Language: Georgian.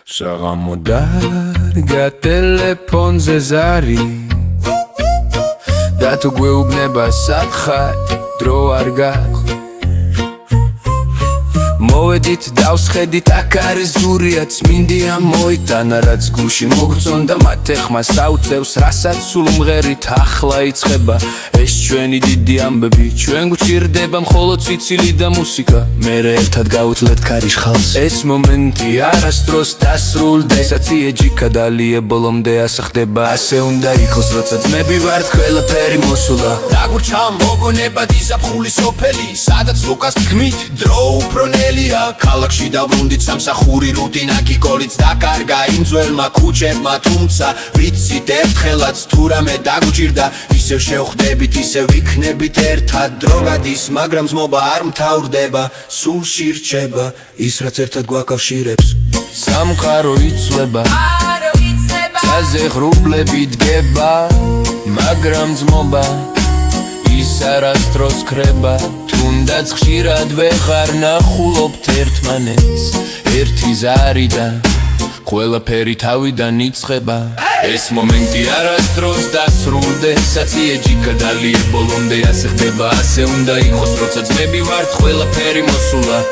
საღამო დარგა ტელეფონზე ზარი და თუ გვეუბნება სათხარ დრო არ გაქვს მოვედით დავსხედით აქ არის ზურია წმინდია მოიტანა რაც გულში მოგწონდა მათ ეხმა საუწევს რასაც სულ მღერით ახლა იწყება ეს ჩვენი დიდი ამბები ჩვენ გვჭირდება მხოლოდ ციცილი და მუსიკა მერე ერთად გავუძლეთ ქარიშ ხალს ეს მომენტი არასდროს დასრულდა ესაც იეჯიკა დალია ბოლომდე ასახდება ასე უნდა იყოს როცა ძმები ვართ ყველაფერი მოსულა დაგვრჩა მოგონება დიზაფხული სოფელი სადაც ლუკას თქმით დრო უფრო ქალაქში დაბრუნდით სამსახური რუტინა გიგოლიც დაკარგა იმ ძველმა ქუჩებმა თუმცა ვიცით ერთხელაც თუ რამე დაგვჭირდა ისევ შევხვდებით ისევ ვიქნებით ერთად დრო გადის მაგრამ ძმობა არ მთავრდება სულში რჩება ის რაც ერთად გვაკავშირებს სამყარო იცვლება ცაზე ღრუბლები დგება მაგრამ ძმობა ის არასდროს ქრება თუნდაც ხშირად ვეღარ ნახულობთ ერთმანეთს ერთი ზარი და ყველაფერი თავიდან იწყება ეს მომენტი არასდროს დასრულდა ესაც იეჯიკა დალია ბოლომდე ასე ხდება ასე უნდა იყოს როცა ძმები ვართ ყველაფერი მოსულა